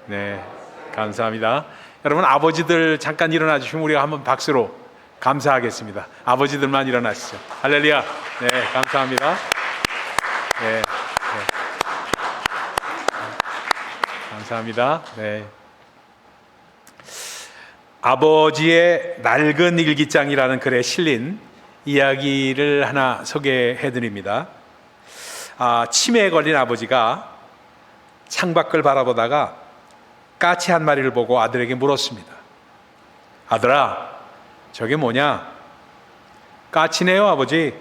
네, 감사합니다. 여러분, 아버지들 잠깐 일어나 주시면 우리가 한번 박수로 감사하겠습니다. 아버지들만 일어나시죠. 할렐루야. 네, 감사합니다. 네, 감사합니다. 네. 아버지의 낡은 일기장이라는 글에 실린 이야기를 하나 소개해 드립니다. 치매에 걸린 아버지가 창밖을 바라보다가 까치 한 마리를 보고 아들에게 물었습니다. 아들아, 저게 뭐냐? 까치네요, 아버지.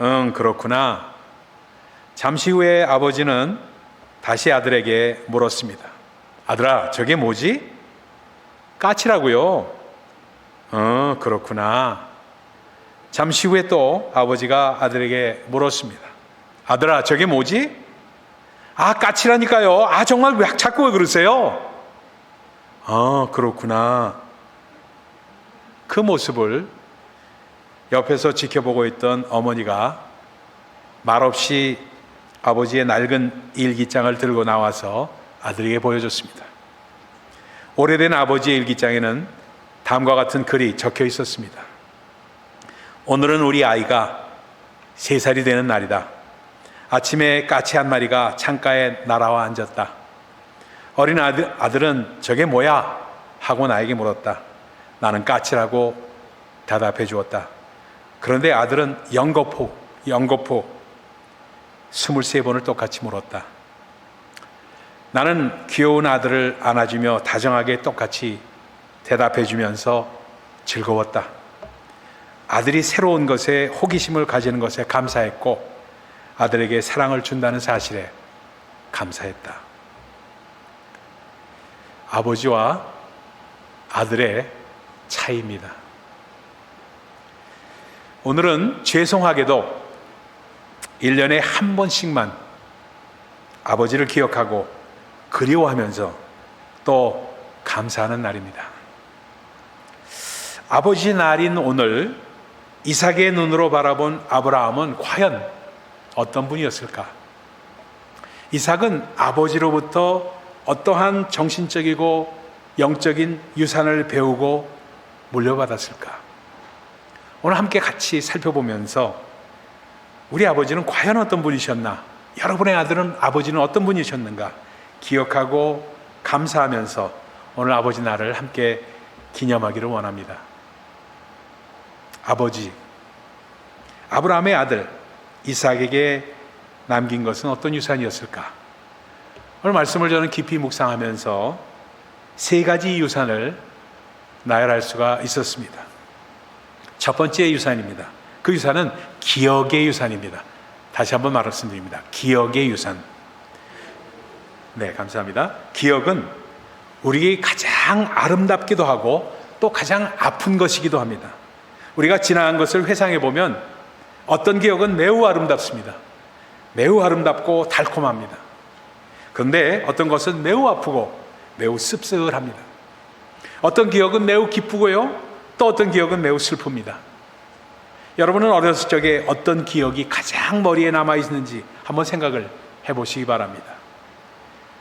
응, 그렇구나. 잠시 후에 아버지는 다시 아들에게 물었습니다. 아들아, 저게 뭐지? 까치라고요. 그렇구나. 잠시 후에 또 아버지가 아들에게 물었습니다. 아들아, 저게 뭐지? 까치라니까요. 정말 자꾸 왜 그러세요? 그렇구나. 그 모습을 옆에서 지켜보고 있던 어머니가 말없이 아버지의 낡은 일기장을 들고 나와서 아들에게 보여줬습니다. 오래된 아버지의 일기장에는 다음과 같은 글이 적혀 있었습니다. 오늘은 우리 아이가 3살이 되는 날이다. 아침에 까치 한 마리가 창가에 날아와 앉았다. 어린 아들은 저게 뭐야? 하고 나에게 물었다. 나는 까치라고 대답해 주었다. 그런데 아들은 연거푸 23번을 똑같이 물었다. 나는 귀여운 아들을 안아주며 다정하게 똑같이 대답해 주면서 즐거웠다. 아들이 새로운 것에 호기심을 가지는 것에 감사했고 아들에게 사랑을 준다는 사실에 감사했다. 아버지와 아들의 차이입니다. 오늘은 죄송하게도 1년에 한 번씩만 아버지를 기억하고 그리워하면서 또 감사하는 날입니다. 아버지 날인 오늘 이삭의 눈으로 바라본 아브라함은 과연 어떤 분이었을까? 이삭은 아버지로부터 어떠한 정신적이고 영적인 유산을 배우고 물려받았을까? 오늘 함께 같이 살펴보면서 우리 아버지는 과연 어떤 분이셨나? 여러분의 아버지는 어떤 분이셨는가? 기억하고 감사하면서 오늘 아버지 날을 함께 기념하기를 원합니다. 아버지, 아브라함의 아들 이삭에게 남긴 것은 어떤 유산이었을까? 오늘 말씀을 저는 깊이 묵상하면서 3가지 유산을 나열할 수가 있었습니다. 첫 번째 유산입니다. 그 유산은 기억의 유산입니다. 다시 한번 말씀드립니다. 기억의 유산. 네, 감사합니다. 기억은 우리에게 가장 아름답기도 하고 또 가장 아픈 것이기도 합니다. 우리가 지나간 것을 회상해 보면 어떤 기억은 매우 아름답습니다. 매우 아름답고 달콤합니다. 그런데 어떤 것은 매우 아프고 매우 씁쓸합니다. 어떤 기억은 매우 기쁘고요, 또 어떤 기억은 매우 슬픕니다. 여러분은 어렸을 적에 어떤 기억이 가장 머리에 남아있는지 한번 생각을 해보시기 바랍니다.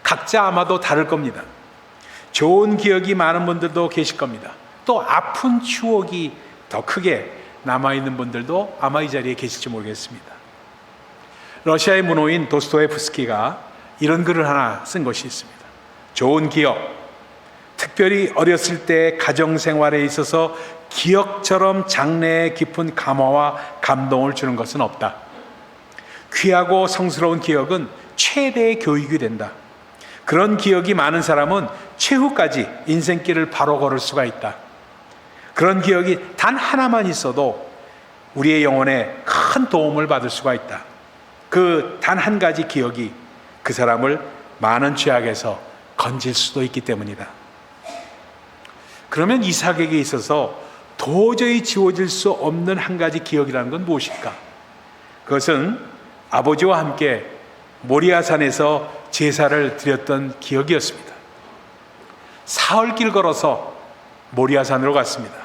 각자 아마도 다를 겁니다. 좋은 기억이 많은 분들도 계실 겁니다. 또 아픈 추억이 더 크게 남아있는 분들도 아마 이 자리에 계실지 모르겠습니다. 러시아의 문호인 도스토옙스키가 이런 글을 하나 쓴 것이 있습니다. 좋은 기억, 특별히 어렸을 때 가정생활에 있어서 기억처럼 장래에 깊은 감화와 감동을 주는 것은 없다. 귀하고 성스러운 기억은 최대의 교육이 된다. 그런 기억이 많은 사람은 최후까지 인생길을 바로 걸을 수가 있다. 그런 기억이 단 하나만 있어도 우리의 영혼에 큰 도움을 받을 수가 있다. 그 단 한 가지 기억이 그 사람을 많은 죄악에서 건질 수도 있기 때문이다. 그러면 이삭에게 있어서 도저히 지워질 수 없는 한 가지 기억이라는 건 무엇일까? 그것은 아버지와 함께 모리아산에서 제사를 드렸던 기억이었습니다. 사흘길 걸어서 모리아산으로 갔습니다.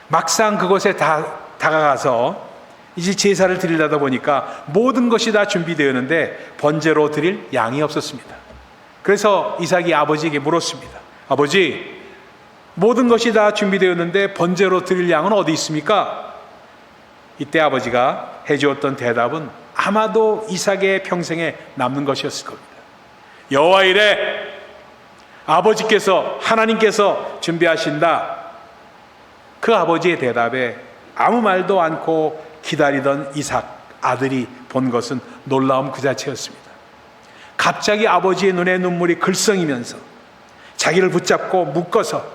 막상 그곳에 다가가서 이제 제사를 드리려다 보니까 모든 것이 다 준비되었는데 번제로 드릴 양이 없었습니다. 그래서 이삭이 아버지에게 물었습니다. 아버지, 모든 것이 다 준비되었는데 번제로 드릴 양은 어디 있습니까? 이때 아버지가 해주었던 대답은 아마도 이삭의 평생에 남는 것이었을 겁니다. 여호와 이래, 아버지께서, 하나님께서 준비하신다. 그 아버지의 대답에 아무 말도 않고 기다리던 이삭 아들이 본 것은 놀라움 그 자체였습니다. 갑자기 아버지의 눈에 눈물이 글썽이면서 자기를 붙잡고 묶어서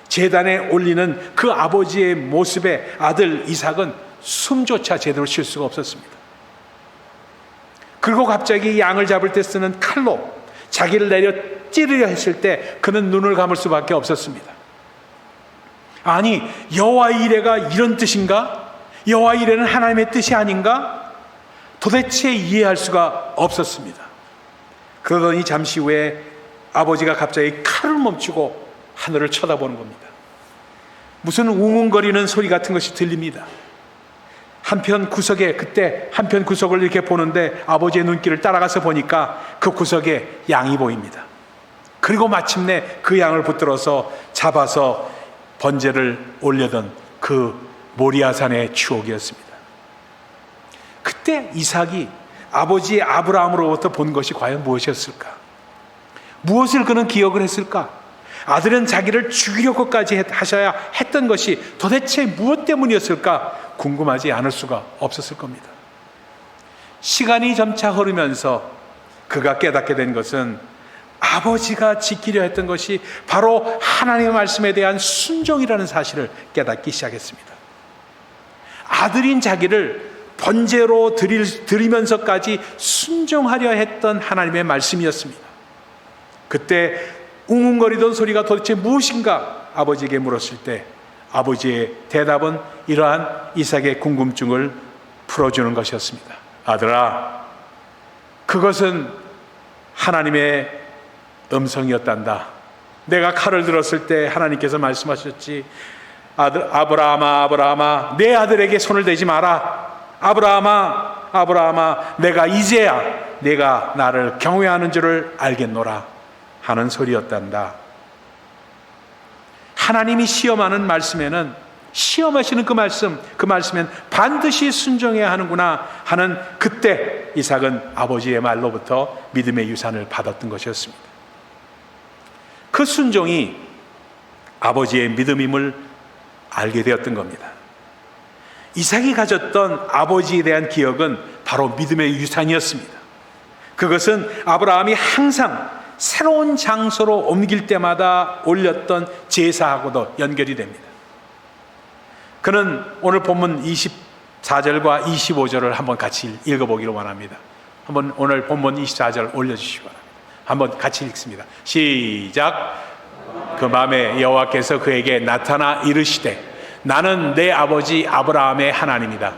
제단에 올리는 그 아버지의 모습에 아들 이삭은 숨조차 제대로 쉴 수가 없었습니다. 그리고 갑자기 양을 잡을 때 쓰는 칼로 자기를 내려 찌르려 했을 때 그는 눈을 감을 수밖에 없었습니다. 아니, 여호와 이레가 이런 뜻인가? 여호와 이레는 하나님의 뜻이 아닌가? 도대체 이해할 수가 없었습니다. 그러더니 잠시 후에 아버지가 갑자기 칼을 멈추고 하늘을 쳐다보는 겁니다. 무슨 웅웅거리는 소리 같은 것이 들립니다. 그때 한편 구석을 이렇게 보는데 아버지의 눈길을 따라가서 보니까 그 구석에 양이 보입니다. 그리고 마침내 그 양을 붙들어서 잡아서 번제를 올려던 그 모리아산의 추억이었습니다. 그때 이삭이 아버지 아브라함으로부터 본 것이 과연 무엇이었을까? 무엇을 그는 기억을 했을까? 아들은 자기를 죽이려고까지 하셔야 했던 것이 도대체 무엇 때문이었을까? 궁금하지 않을 수가 없었을 겁니다. 시간이 점차 흐르면서 그가 깨닫게 된 것은 아버지가 지키려 했던 것이 바로 하나님의 말씀에 대한 순종이라는 사실을 깨닫기 시작했습니다. 아들인 자기를 번제로 드리면서까지 순종하려 했던 하나님의 말씀이었습니다. 그때 웅웅거리던 소리가 도대체 무엇인가 아버지에게 물었을 때 아버지의 대답은 이러한 이삭의 궁금증을 풀어주는 것이었습니다. 아들아, 그것은 하나님의 음성이었단다. 내가 칼을 들었을 때 하나님께서 말씀하셨지. 아브라함아, 아브라함아, 내 아들에게 손을 대지 마라. 아브라함아, 아브라함아, 내가 이제야 내가 나를 경외하는 줄을 알겠노라 하는 소리였단다. 하나님이 시험하는 말씀에는, 시험하시는 그 말씀엔 반드시 순종해야 하는구나 하는 그때 이삭은 아버지의 말로부터 믿음의 유산을 받았던 것이었습니다. 그 순종이 아버지의 믿음임을 알게 되었던 겁니다. 이삭이 가졌던 아버지에 대한 기억은 바로 믿음의 유산이었습니다. 그것은 아브라함이 항상 새로운 장소로 옮길 때마다 올렸던 제사하고도 연결이 됩니다. 그는 오늘 본문 24절과 25절을 한번 같이 읽어보기를 원합니다. 한번 오늘 본문 24절 올려주시기 바랍니다. 한번 같이 읽습니다. 시작. 그 밤에 여호와께서 그에게 나타나 이르시되 나는 내 아버지 아브라함의 하나님이다.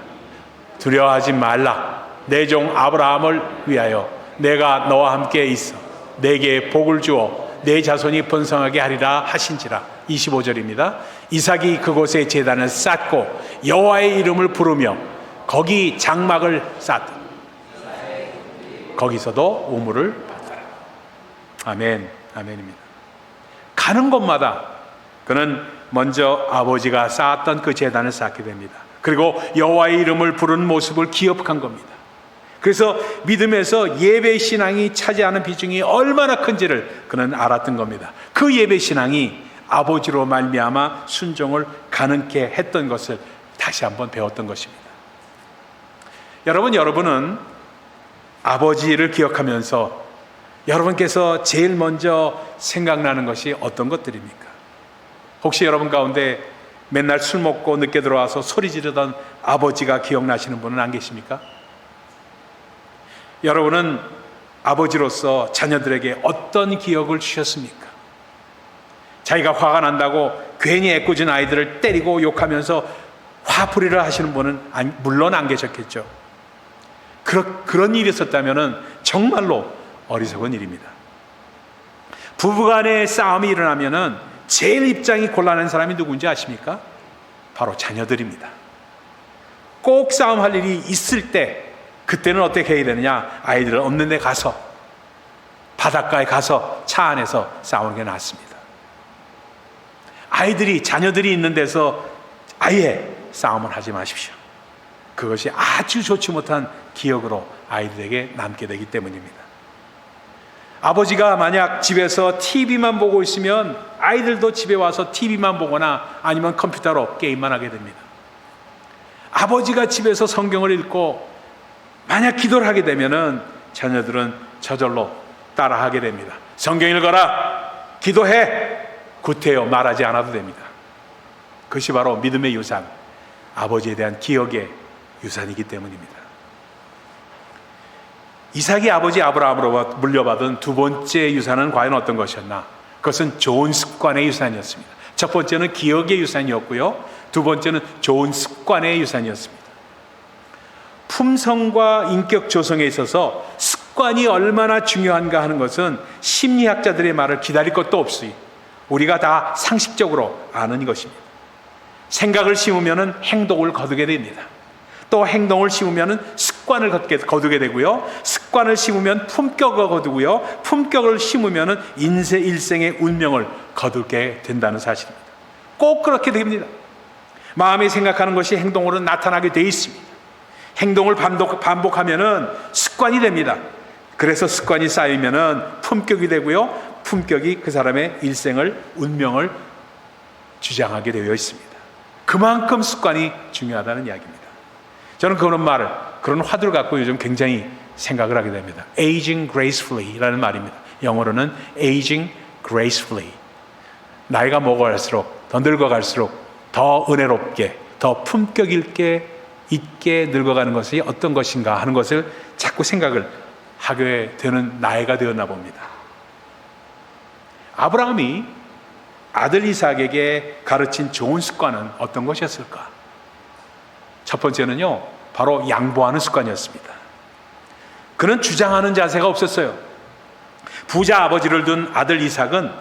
두려워하지 말라. 내 종 아브라함을 위하여 내가 너와 함께 있어 내게 복을 주어 내 자손이 번성하게 하리라 하신지라. 25절입니다. 이삭이 그곳에 제단을 쌓고 여호와의 이름을 부르며 거기 장막을 쌓다. 거기서도 우물을 받더라. 아멘, 아멘입니다. 가는 곳마다 그는 먼저 아버지가 쌓았던 그 제단을 쌓게 됩니다. 그리고 여호와의 이름을 부르는 모습을 기억한 겁니다. 그래서 믿음에서 예배 신앙이 차지하는 비중이 얼마나 큰지를 그는 알았던 겁니다. 그 예배 신앙이 아버지로 말미암아 순종을 가능케 했던 것을 다시 한번 배웠던 것입니다. 여러분은 아버지를 기억하면서 여러분께서 제일 먼저 생각나는 것이 어떤 것들입니까? 혹시 여러분 가운데 맨날 술 먹고 늦게 들어와서 소리 지르던 아버지가 기억나시는 분은 안 계십니까? 여러분은 아버지로서 자녀들에게 어떤 기억을 주셨습니까? 자기가 화가 난다고 괜히 애꿎은 아이들을 때리고 욕하면서 화풀이를 하시는 분은 물론 안 계셨겠죠. 그런 일이 있었다면 정말로 어리석은 일입니다. 부부간의 싸움이 일어나면 제일 입장이 곤란한 사람이 누군지 아십니까? 바로 자녀들입니다. 꼭 싸움할 일이 있을 때 그때는 어떻게 해야 되느냐? 아이들을 없는 데 가서 바닷가에 가서 차 안에서 싸우는 게 낫습니다. 아이들이, 자녀들이 있는 데서 아예 싸움을 하지 마십시오. 그것이 아주 좋지 못한 기억으로 아이들에게 남게 되기 때문입니다. 아버지가 만약 집에서 TV만 보고 있으면 아이들도 집에 와서 TV만 보거나 아니면 컴퓨터로 게임만 하게 됩니다. 아버지가 집에서 성경을 읽고 만약 기도를 하게 되면은 자녀들은 저절로 따라하게 됩니다. 성경 읽어라, 기도해, 구태여 말하지 않아도 됩니다. 그것이 바로 믿음의 유산, 아버지에 대한 기억의 유산이기 때문입니다. 이삭이 아버지 아브라함으로 물려받은 두 번째 유산은 과연 어떤 것이었나? 그것은 좋은 습관의 유산이었습니다. 첫 번째는 기억의 유산이었고요, 두 번째는 좋은 습관의 유산이었습니다. 품성과 인격 조성에 있어서 습관이 얼마나 중요한가 하는 것은 심리학자들의 말을 기다릴 것도 없이 우리가 다 상식적으로 아는 것입니다. 생각을 심으면 행동을 거두게 됩니다. 또 행동을 심으면 습관을 거두게 되고요, 습관을 심으면 품격을 거두고요, 품격을 심으면 일생의 운명을 거두게 된다는 사실입니다. 꼭 그렇게 됩니다. 마음이 생각하는 것이 행동으로 나타나게 돼 있습니다. 행동을 반복하면 습관이 됩니다. 그래서 습관이 쌓이면 품격이 되고요, 품격이 그 사람의 일생을, 운명을 주장하게 되어 있습니다. 그만큼 습관이 중요하다는 이야기입니다. 저는 그런 화두를 갖고 요즘 굉장히 생각을 하게 됩니다. Aging gracefully 라는 말입니다. 영어로는 Aging gracefully. 나이가 먹어갈수록, 더 늙어갈수록 더 은혜롭게, 더 품격 있게 늙어가는 것이 어떤 것인가 하는 것을 자꾸 생각을 하게 되는 나이가 되었나 봅니다. 아브라함이 아들 이삭에게 가르친 좋은 습관은 어떤 것이었을까? 첫 번째는요, 바로 양보하는 습관이었습니다. 그는 주장하는 자세가 없었어요. 부자 아버지를 둔 아들 이삭은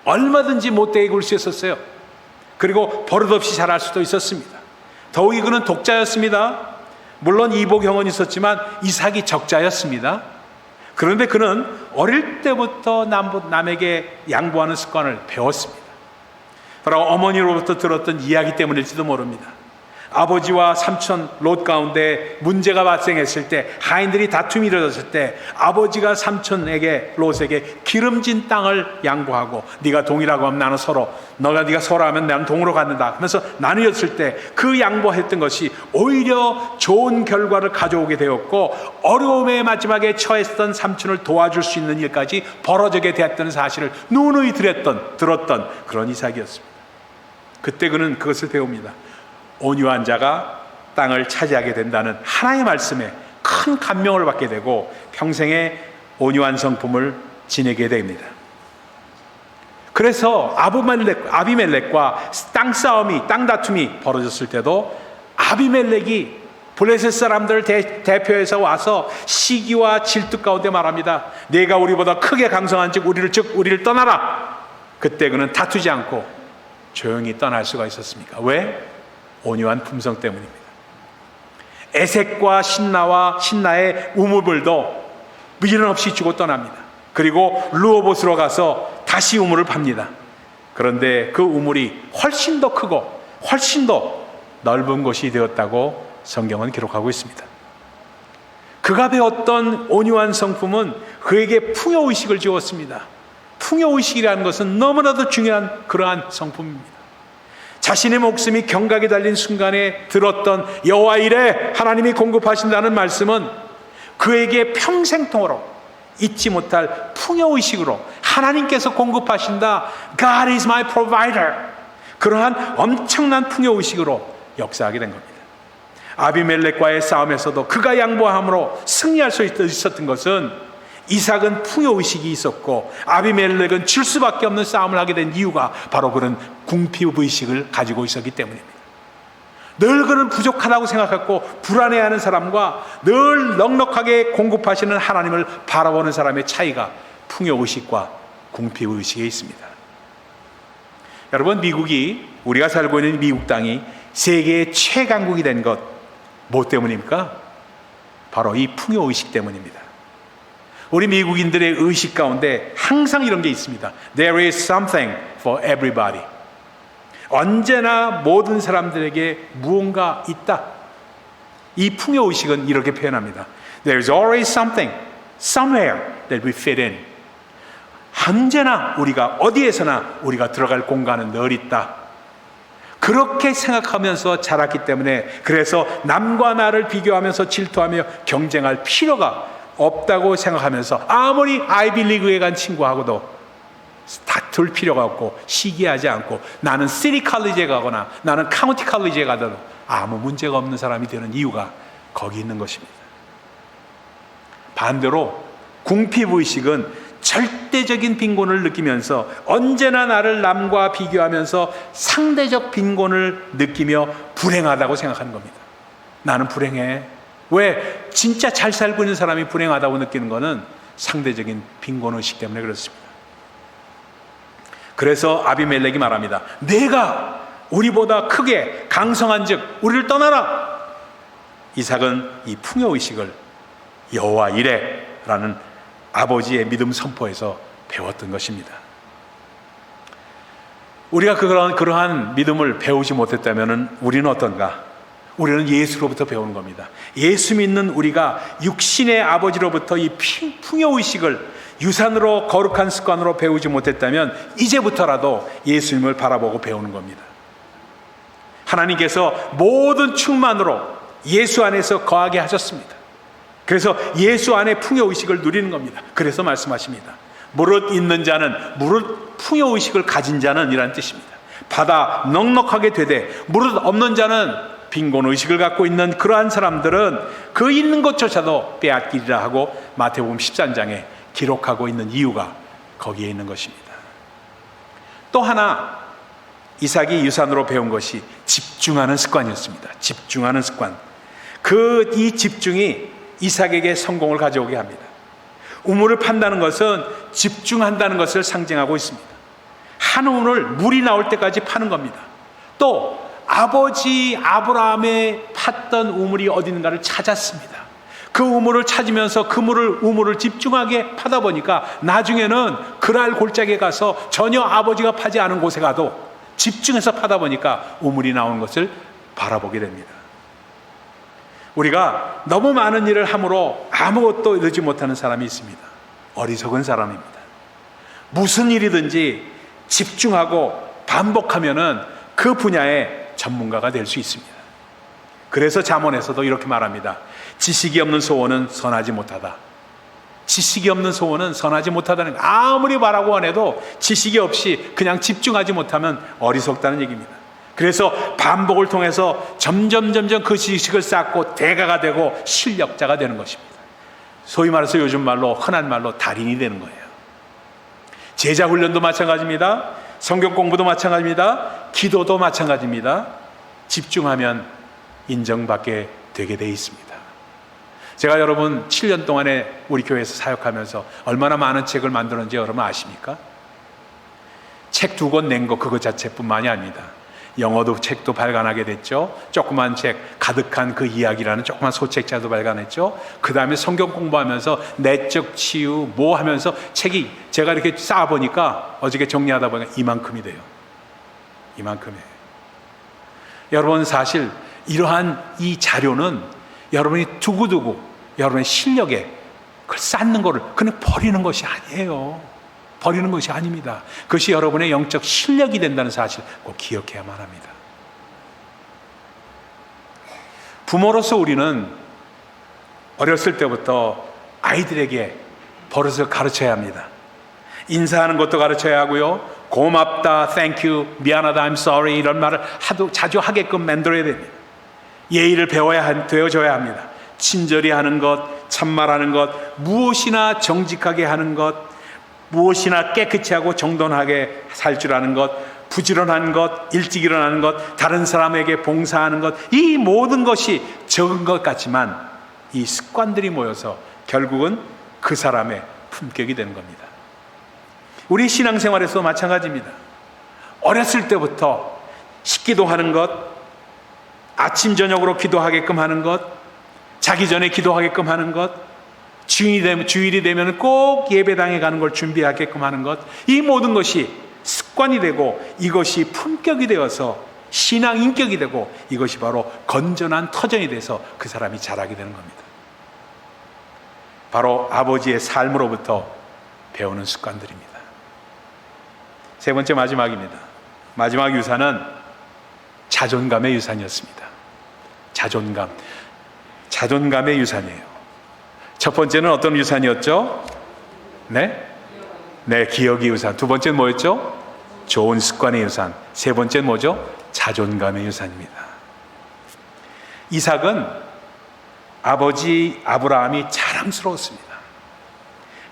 얼마든지 못되게 굴 수 있었어요. 그리고 버릇없이 자랄 수도 있었습니다. 더욱이 그는 독자였습니다. 물론 이복형은 있었지만 이삭이 적자였습니다. 그런데 그는 어릴 때부터 남에게 양보하는 습관을 배웠습니다. 바로 어머니로부터 들었던 이야기 때문일지도 모릅니다. 아버지와 삼촌 롯 가운데 문제가 발생했을 때, 하인들이 다툼이 일어났을 때 아버지가 삼촌에게, 롯에게 기름진 땅을 양보하고, 네가 동이라고 하면 나는 서로, 네가 서로 하면 나는 동으로 갖는다 하면서 나누었을 때 그 양보했던 것이 오히려 좋은 결과를 가져오게 되었고, 어려움의 마지막에 처했던 삼촌을 도와줄 수 있는 일까지 벌어지게 되었다는 사실을 누누이 들었던 그런 이삭이었습니다. 그때 그는 그것을 배웁니다. 온유한 자가 땅을 차지하게 된다는 하나님의 말씀에 큰 감명을 받게 되고 평생의 온유한 성품을 지니게 됩니다. 그래서 아비멜렉과 땅 다툼이 벌어졌을 때도 아비멜렉이 블레셋 사람들 대표해서 와서 시기와 질투 가운데 말합니다. 내가 우리보다 크게 강성한즉 우리를 떠나라. 그때 그는 다투지 않고 조용히 떠날 수가 있었습니까? 왜? 온유한 품성 때문입니다. 에색과 신나의 우물들도 미련 없이 주고 떠납니다. 그리고 르호봇으로 가서 다시 우물을 팝니다. 그런데 그 우물이 훨씬 더 크고 훨씬 더 넓은 곳이 되었다고 성경은 기록하고 있습니다. 그가 배웠던 온유한 성품은 그에게 풍요의식을 주었습니다. 풍요의식이라는 것은 너무나도 중요한 그러한 성품입니다. 자신의 목숨이 경각에 달린 순간에 들었던 여호와 이레, 하나님이 공급하신다는 말씀은 그에게 평생통으로 잊지 못할 풍요의식으로 하나님께서 공급하신다, God is my provider, 그러한 엄청난 풍요의식으로 역사하게 된 겁니다. 아비멜렉과의 싸움에서도 그가 양보함으로 승리할 수 있었던 것은 이삭은 풍요의식이 있었고 아비멜렉은 질 수밖에 없는 싸움을 하게 된 이유가 바로 그런 궁핍의식을 가지고 있었기 때문입니다. 늘 그는 부족하다고 생각했고 불안해하는 사람과 늘 넉넉하게 공급하시는 하나님을 바라보는 사람의 차이가 풍요의식과 궁핍의식에 있습니다. 여러분, 우리가 살고 있는 미국 땅이 세계의 최강국이 된 것 뭐 때문입니까? 바로 이 풍요의식 때문입니다. 우리 미국인들의 의식 가운데 항상 이런 게 있습니다. There is something for everybody. 언제나 모든 사람들에게 무언가 있다. 이 풍요의식은 이렇게 표현합니다. There is always something, somewhere that we fit in. 언제나 우리가 어디에서나 우리가 들어갈 공간은 늘 있다. 그렇게 생각하면서 자랐기 때문에 그래서 남과 나를 비교하면서 질투하며 경쟁할 필요가 없다고 생각하면서 아무리 아이비리그에 간 친구하고도 다툴 필요가 없고 시기하지 않고 나는 시티 칼리지에 가거나 나는 카운티 칼리지에 가도 아무 문제가 없는 사람이 되는 이유가 거기 있는 것입니다. 반대로 궁핍의식은 절대적인 빈곤을 느끼면서 언제나 나를 남과 비교하면서 상대적 빈곤을 느끼며 불행하다고 생각하는 겁니다. 나는 불행해. 왜? 진짜 잘 살고 있는 사람이 불행하다고 느끼는 것은 상대적인 빈곤의식 때문에 그렇습니다. 그래서 아비멜렉이 말합니다. 내가 우리보다 크게 강성한 즉 우리를 떠나라. 이삭은 이 풍요의식을 여호와 이레 라는 아버지의 믿음 선포에서 배웠던 것입니다. 우리가 그러한 믿음을 배우지 못했다면 우리는 어떤가? 우리는 예수로부터 배우는 겁니다. 예수 믿는 우리가 육신의 아버지로부터 이 풍요의식을 유산으로 거룩한 습관으로 배우지 못했다면 이제부터라도 예수님을 바라보고 배우는 겁니다. 하나님께서 모든 충만으로 예수 안에서 거하게 하셨습니다. 그래서 예수 안에 풍요의식을 누리는 겁니다. 그래서 말씀하십니다. 무릇 있는 자는, 무릇 풍요의식을 가진 자는 이라는 뜻입니다. 바다 넉넉하게 되되 무릇 없는 자는 빈곤의식을 갖고 있는 그러한 사람들은 그 있는 것조차도 빼앗기리라 하고 마태복음 13장에 기록하고 있는 이유가 거기에 있는 것입니다. 또 하나 이삭이 유산으로 배운 것이 집중하는 습관이었습니다. 집중하는 습관. 이 집중이 이삭에게 성공을 가져오게 합니다. 우물을 판다는 것은 집중한다는 것을 상징하고 있습니다. 한 우물을 물이 나올 때까지 파는 겁니다. 또 아버지 아브라함의 팠던 우물이 어딘가를 찾았습니다. 그 우물을 찾으면서 그 우물을 집중하게 파다 보니까 나중에는 그랄 골짜기에 가서 전혀 아버지가 파지 않은 곳에 가도 집중해서 파다 보니까 우물이 나오는 것을 바라보게 됩니다. 우리가 너무 많은 일을 함으로 아무것도 이루지 못하는 사람이 있습니다. 어리석은 사람입니다. 무슨 일이든지 집중하고 반복하면은 그 분야의 전문가가 될 수 있습니다. 그래서 잠언에서도 이렇게 말합니다. 지식이 없는 소원은 선하지 못하다. 지식이 없는 소원은 선하지 못하다는 거. 아무리 말하고 원해도 지식이 없이 그냥 집중하지 못하면 어리석다는 얘기입니다. 그래서 반복을 통해서 점점 그 지식을 쌓고 대가가 되고 실력자가 되는 것입니다. 소위 말해서 요즘 말로 흔한 말로 달인이 되는 거예요. 제자 훈련도 마찬가지입니다. 성경 공부도 마찬가지입니다. 기도도 마찬가지입니다. 집중하면 인정받게 되게 돼 있습니다. 제가 여러분 7년 동안에 우리 교회에서 사역하면서 얼마나 많은 책을 만들었는지 여러분 아십니까? 책 2권 낸 거 그거 자체뿐만이 아닙니다. 영어도 책도 발간하게 됐죠. 조그만 책 가득한 그 이야기라는 조그만 소책자도 발간했죠. 그 다음에 성경 공부하면서 내적 치유 뭐 하면서 책이 제가 이렇게 쌓아보니까 어저께 정리하다 보니까 이만큼이 돼요. 이만큼이에요. 여러분 사실 이러한 이 자료는 여러분이 두고두고 여러분의 실력에 그걸 쌓는 거를 그냥 버리는 것이 아니에요. 버리는 것이 아닙니다. 그것이 여러분의 영적 실력이 된다는 사실 꼭 기억해야만 합니다. 부모로서 우리는 어렸을 때부터 아이들에게 버릇을 가르쳐야 합니다. 인사하는 것도 가르쳐야 하고요. 고맙다, thank you, 미안하다, I'm sorry 이런 말을 자주 하게끔 만들어야 됩니다. 예의를 배워줘야 합니다. 친절히 하는 것, 참말하는 것, 무엇이나 정직하게 하는 것, 무엇이나 깨끗이 하고 정돈하게 살 줄 아는 것, 부지런한 것, 일찍 일어나는 것, 다른 사람에게 봉사하는 것, 이 모든 것이 적은 것 같지만 이 습관들이 모여서 결국은 그 사람의 품격이 되는 겁니다. 우리 신앙생활에서도 마찬가지입니다. 어렸을 때부터 식기도하는 것, 아침 저녁으로 기도하게끔 하는 것, 자기 전에 기도하게끔 하는 것, 주일이 되면 꼭 예배당에 가는 걸 준비하게끔 하는 것, 이 모든 것이 습관이 되고 이것이 품격이 되어서 신앙 인격이 되고 이것이 바로 건전한 터전이 돼서 그 사람이 자라게 되는 겁니다. 바로 아버지의 삶으로부터 배우는 습관들입니다. 세 번째, 마지막입니다. 마지막 유산은 자존감의 유산이었습니다. 자존감의 유산이에요. 첫 번째는 어떤 유산이었죠? 네, 기억의 유산. 두 번째는 뭐였죠? 좋은 습관의 유산. 세 번째는 뭐죠? 자존감의 유산입니다. 이삭은 아버지 아브라함이 자랑스러웠습니다.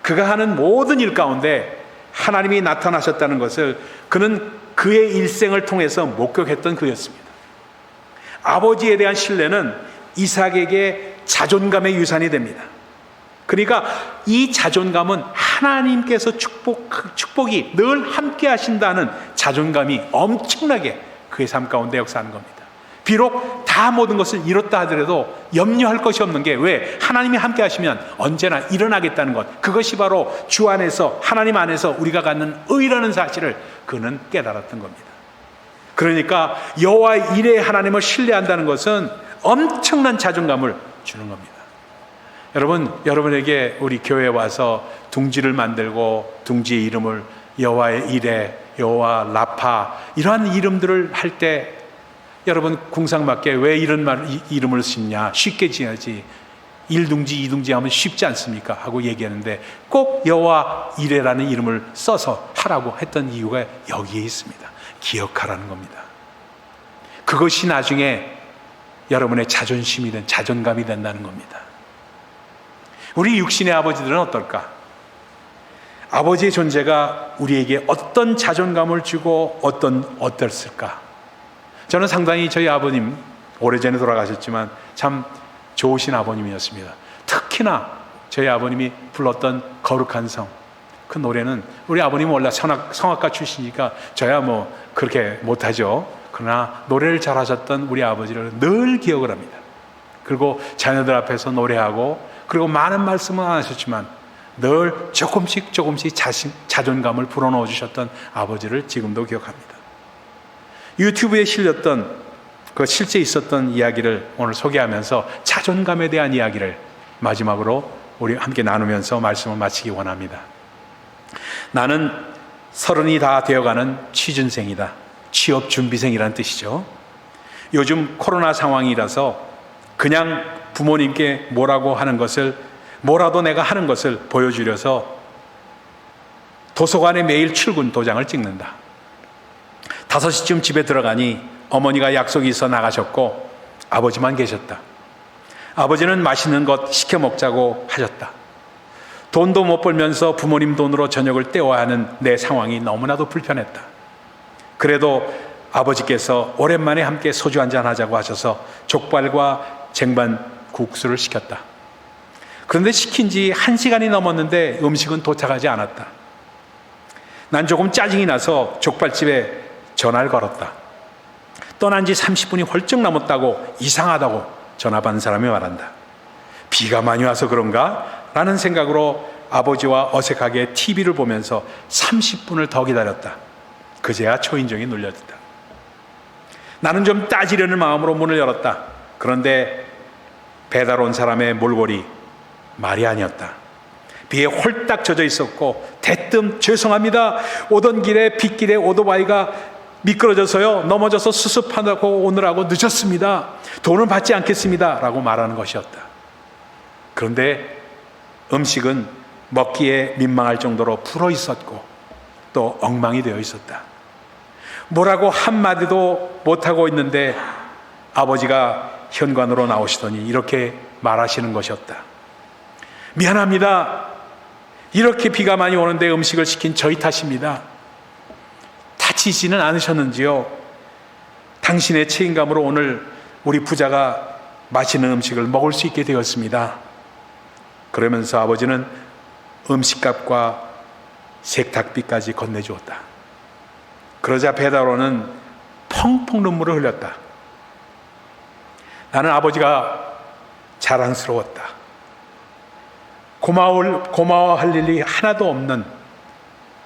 그가 하는 모든 일 가운데 하나님이 나타나셨다는 것을 그는 그의 일생을 통해서 목격했던 그였습니다. 아버지에 대한 신뢰는 이삭에게 자존감의 유산이 됩니다. 그러니까 이 자존감은 하나님께서 축복이 늘 함께 하신다는 자존감이 엄청나게 그의 삶 가운데 역사하는 겁니다. 비록 다 모든 것을 이뤘다 하더라도 염려할 것이 없는 게, 왜? 하나님이 함께 하시면 언제나 일어나겠다는 것, 그것이 바로 주 안에서, 하나님 안에서 우리가 갖는 의라는 사실을 그는 깨달았던 겁니다. 그러니까 여호와의 일에 하나님을 신뢰한다는 것은 엄청난 자존감을 주는 겁니다. 여러분에게 우리 교회에 와서 둥지를 만들고 둥지의 이름을 여호와의 일에, 여호와 라파, 이러한 이름들을 할 때 여러분 궁상맞게 왜 이런 이름을 짓냐, 쉽게 지어야지, 1둥지 2둥지 하면 쉽지 않습니까? 하고 얘기하는데 꼭 여호와 이레라는 이름을 써서 하라고 했던 이유가 여기에 있습니다. 기억하라는 겁니다. 그것이 나중에 여러분의 자존심이 된, 자존감이 된다는 겁니다. 우리 육신의 아버지들은 어떨까? 아버지의 존재가 우리에게 어떤 자존감을 주고 어땠을까? 저는 상당히 저희 아버님, 오래전에 돌아가셨지만 참 좋으신 아버님이었습니다. 특히나 저희 아버님이 불렀던 거룩한 성, 그 노래는, 우리 아버님은 원래 성악가 출신이니까 저야 뭐 그렇게 못하죠. 그러나 노래를 잘하셨던 우리 아버지를 늘 기억을 합니다. 그리고 자녀들 앞에서 노래하고, 그리고 많은 말씀은 안 하셨지만 늘 조금씩 자존감을 불어넣어 주셨던 아버지를 지금도 기억합니다. 유튜브에 실렸던 그 실제 있었던 이야기를 오늘 소개하면서 자존감에 대한 이야기를 마지막으로 우리 함께 나누면서 말씀을 마치기 원합니다. 나는 30이 다 되어가는 취준생이다. 취업 준비생이라는 뜻이죠. 요즘 코로나 상황이라서 그냥 부모님께 뭐라도 내가 하는 것을 보여주려서 도서관에 매일 출근 도장을 찍는다. 5시쯤 집에 들어가니 어머니가 약속이 있어 나가셨고 아버지만 계셨다. 아버지는 맛있는 것 시켜 먹자고 하셨다. 돈도 못 벌면서 부모님 돈으로 저녁을 때워야 하는 내 상황이 너무나도 불편했다. 그래도 아버지께서 오랜만에 함께 소주 한잔 하자고 하셔서 족발과 쟁반 국수를 시켰다. 그런데 시킨 지 1시간이 넘었는데 음식은 도착하지 않았다. 난 조금 짜증이 나서 족발집에 전화를 걸었다. 떠난 지 30분이 훌쩍 넘었다고, 이상하다고 전화 받은 사람이 말한다. 비가 많이 와서 그런가? 라는 생각으로 아버지와 어색하게 TV를 보면서 30분을 더 기다렸다. 그제야 초인종이 눌려졌다. 나는 좀 따지려는 마음으로 문을 열었다. 그런데 배달 온 사람의 몰골이 말이 아니었다. 비에 홀딱 젖어 있었고 대뜸 죄송합니다. 오던 길에 빗길에 오토바이가 미끄러져서요 넘어져서 수습하고 오느라고 늦었습니다. 돈은 받지 않겠습니다. 라고 말하는 것이었다. 그런데 음식은 먹기에 민망할 정도로 불어 있었고 또 엉망이 되어 있었다. 뭐라고 한마디도 못하고 있는데 아버지가 현관으로 나오시더니 이렇게 말하시는 것이었다. 미안합니다. 이렇게 비가 많이 오는데 음식을 시킨 저희 탓입니다. 다치지는 않으셨는지요? 당신의 책임감으로 오늘 우리 부자가 맛있는 음식을 먹을 수 있게 되었습니다. 그러면서 아버지는 음식값과 세탁비까지 건네주었다. 그러자 배달원은 펑펑 눈물을 흘렸다. 나는 아버지가 자랑스러웠다. 고마워할 일이 하나도 없는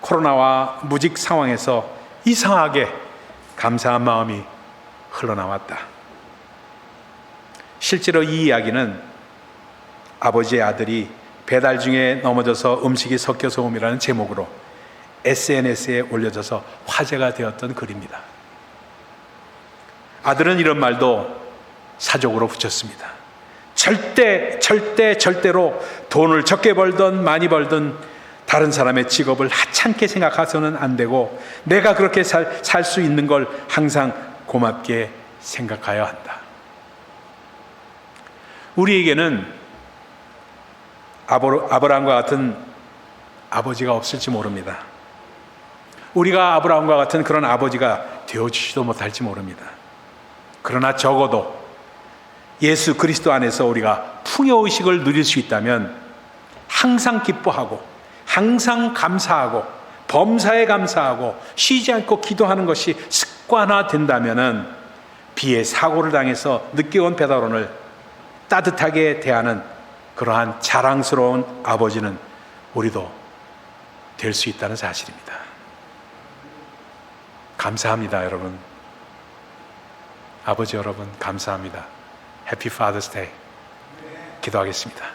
코로나와 무직 상황에서 이상하게 감사한 마음이 흘러나왔다. 실제로 이 이야기는 아버지의 아들이 배달 중에 넘어져서 음식이 섞여서 옴이라는 제목으로 SNS에 올려져서 화제가 되었던 글입니다. 아들은 이런 말도 사족으로 붙였습니다. 절대로 돈을 적게 벌든 많이 벌든 다른 사람의 직업을 하찮게 생각해서는 안 되고, 내가 그렇게 살 수 있는 걸 항상 고맙게 생각하여야 한다. 우리에게는 아브라함과 같은 아버지가 없을지 모릅니다. 우리가 아브라함과 같은 그런 아버지가 되어주지도 못할지 모릅니다. 그러나 적어도 예수 그리스도 안에서 우리가 풍요의식을 누릴 수 있다면 항상 기뻐하고 항상 감사하고 범사에 감사하고 쉬지 않고 기도하는 것이 습관화된다면 비에 사고를 당해서 늦게 온 배달원을 따뜻하게 대하는 그러한 자랑스러운 아버지는 우리도 될 수 있다는 사실입니다. 감사합니다, 여러분. 아버지 여러분, 감사합니다. 해피 파더스 데이. 기도하겠습니다.